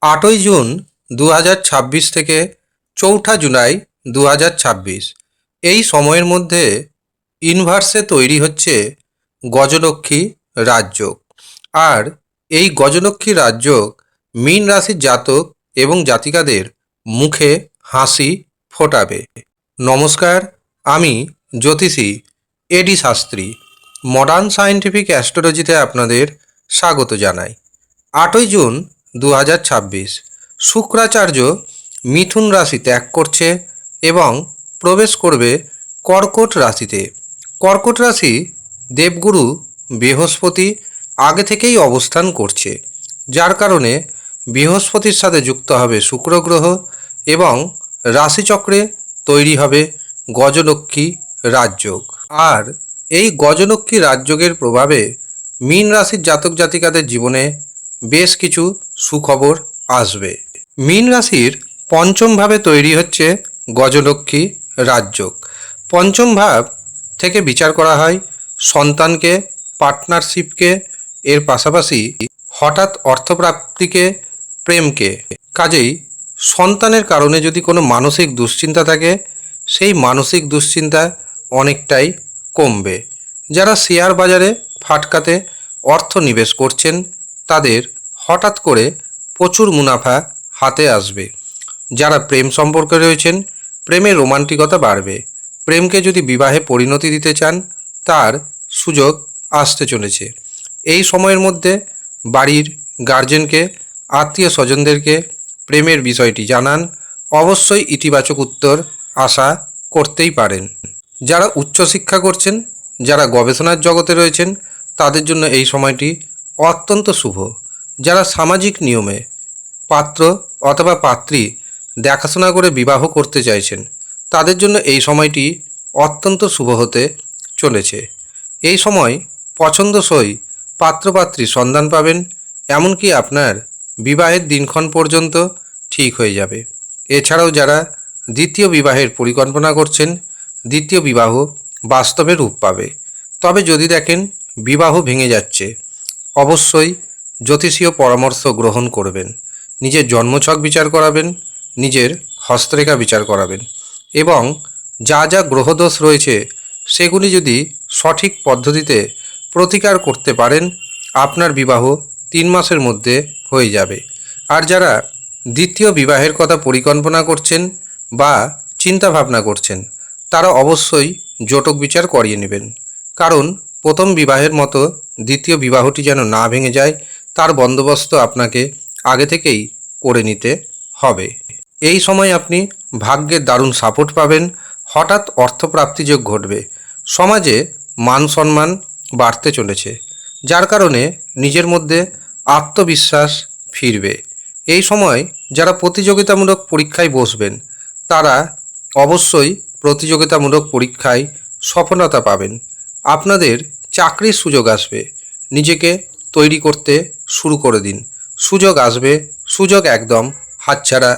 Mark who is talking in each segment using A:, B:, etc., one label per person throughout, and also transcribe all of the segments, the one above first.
A: 8ই June 2026 থেকে 4ঠা জুলাই 2026 এই সময়ের মধ্যে ইউনিভার্সে তৈরি হচ্ছে গজলক্ষ্মী রাজযোগ। আর এই গজলক্ষ্মী রাজযোগ মীন রাশির জাতক এবং জাতিকাদের মুখে হাসি ফোটাবে। নমস্কার, আমি জ্যোতিষী এডি শাস্ত্রী মডার্ন সায়েন্টিফিক অ্যাস্ট্রোলজিতে আপনাদের স্বাগত জানাই। 8ই জুন 2026 শুক্রাচার্য মিথুন রাশি ত্যাগ করছে এবং প্রবেশ করবে কর্কট রাশিতে। কর্কট রাশি দেবগুরু বৃহস্পতি আগে থেকেই অবস্থান করছে, যার কারণে বৃহস্পতির সাথে যুক্ত হবে শুক্র গ্রহ এবং রাশিচক্রে তৈরি হবে গজলক্ষ্মী রাজযোগ। আর এই গজলক্ষ্মী রাজযোগের প্রভাবে মীন রাশির জাতক জাতিকাদের জীবনে বেশ কিছু সুখবর আসবে। মীন রাশির পঞ্চম ভাবে তৈরি হচ্ছে গজলক্ষ্মী রাজযোগ। পঞ্চম ভাব থেকে বিচার করা হয় সন্তানকে, পার্টনারশিপকে, এর পাশাপাশি হঠাৎ অর্থপ্রাপ্তিকে, প্রেমকে। কাজেই সন্তানের কারণে যদি কোনো মানসিক দুশ্চিন্তা থাকে, সেই মানসিক দুশ্চিন্তা অনেকটাই কমবে। যারা শেয়ার বাজারে ফাটকাতে অর্থ নিবেশ করছেন, তাদের হঠাৎ করে প্রচুর মুনাফা হাতে আসবে। যারা প্রেম সম্পর্কে রয়েছেন, প্রেমের রোমান্টিকতা বাড়বে। প্রেমকে যদি বিবাহে পরিণতি দিতে চান, তার সুযোগ আসতে চলেছে। এই সময়ের মধ্যে বাড়ির গার্জেনকে, আত্মীয় স্বজনদেরকে প্রেমের বিষয়টি জানান, অবশ্যই ইতিবাচক উত্তর আশা করতেই পারেন। যারা উচ্চশিক্ষা করছেন, যারা গবেষণার জগতে রয়েছেন, তাদের জন্য এই সময়টি অত্যন্ত শুভ। যারা সামাজিক নিয়মে পাত্র অথবা পাত্রী দেখাশোনা করে বিবাহ করতে চাইছেন, তাদের জন্য এই সময়টি অত্যন্ত শুভ হতে চলেছে। এই সময় পছন্দসই পাত্রপাত্রী সন্ধান পাবেন, এমনকি আপনার বিবাহের দিনক্ষণ পর্যন্ত ঠিক হয়ে যাবে। এছাড়াও যারা দ্বিতীয় বিবাহের পরিকল্পনা করছেন, দ্বিতীয় বিবাহ বাস্তবে রূপ পাবে। তবে যদি দেখেন বিবাহ ভেঙে যাচ্ছে, অবশ্যই জ্যোতিষীয় পরামর্শ গ্রহণ করবেন। নিজের জন্মছক বিচার করাবেন, নিজের হস্তরেখা বিচার করাবেন এবং যা যা গ্রহদোষ রয়েছে সেগুলি যদি সঠিক পদ্ধতিতে প্রতিকার করতে পারেন, আপনার বিবাহ 3 মাসের মধ্যে হয়ে যাবে। আর যারা দ্বিতীয় বিবাহের কথা পরিকল্পনা করছেন বা চিন্তা ভাবনা করছেন, তারা অবশ্যই জটক বিচার করিয়ে নেবেন। কারণ প্রথম বিবাহের মতো দ্বিতীয় বিবাহটি যেন না ভেঙে যায়, তার বন্দোবস্ত আপনাকে আগে থেকেই করে নিতে হবে। এই সময় আপনি ভাগ্যের দারুণ সাপোর্ট পাবেন, হঠাৎ অর্থপ্রাপ্তিযোগ ঘটবে। সমাজে মান সম্মান বাড়তে চলেছে, যার কারণে নিজের মধ্যে আত্মবিশ্বাস ফিরবে। এই সময় যারা প্রতিযোগিতামূলক পরীক্ষায় বসবেন, তারা অবশ্যই প্রতিযোগিতামূলক পরীক্ষায় সফলতা পাবেন। আপনাদের চাকরির সুযোগ আসবে, নিজেকে তৈরি করতে শুরু করে দিন। সুযোগ আসবে, সুযোগ একদম হাতছাড়া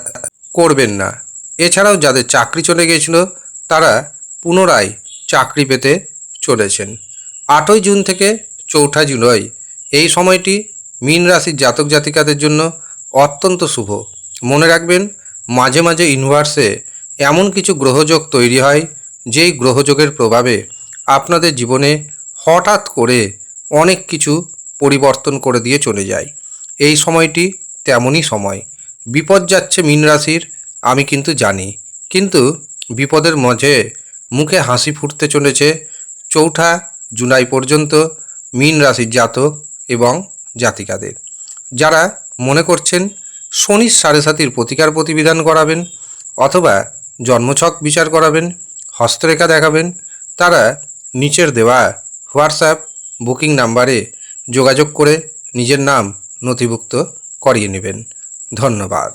A: করবেন না। এছাড়াও যাদের চাকরি চলে গিয়েছিল, তারা পুনরায় চাকরি পেতে চলেছেন। 8ই জুন থেকে 4ঠা জুলাই এই সময়টি মীন রাশির জাতক জাতিকাদের জন্য অত্যন্ত শুভ। মনে রাখবেন, মাঝে মাঝে ইউনিভার্সে এমন কিছু গ্রহযোগ তৈরি হয়, যেই গ্রহযোগের প্রভাবে আপনাদের জীবনে হঠাৎ করে অনেক কিছু পরিবর্তন করে দিয়ে চলে যায়। এই সময়টি তেমনই সময়। বিপদ যাচ্ছে মীন রাশির, আমি কিন্তু জানি, কিন্তু বিপদের মাঝে মুখে হাসি ফুটতে চলেছে 4ঠা জুলাই পর্যন্ত মীন রাশির জাতক এবং জাতিকাদের। যারা মনে করছেন শনির 7.5 প্রতিকার প্রতিবিধান করাবেন অথবা জন্মছক বিচার করাবেন, হস্তরেখা দেখাবেন, তারা নিচের দেওয়া হোয়াটসঅ্যাপ বুকিং নাম্বারে যোগাযোগ করে নিজের নাম নথিভুক্ত করিয়ে নেবেন। ধন্যবাদ।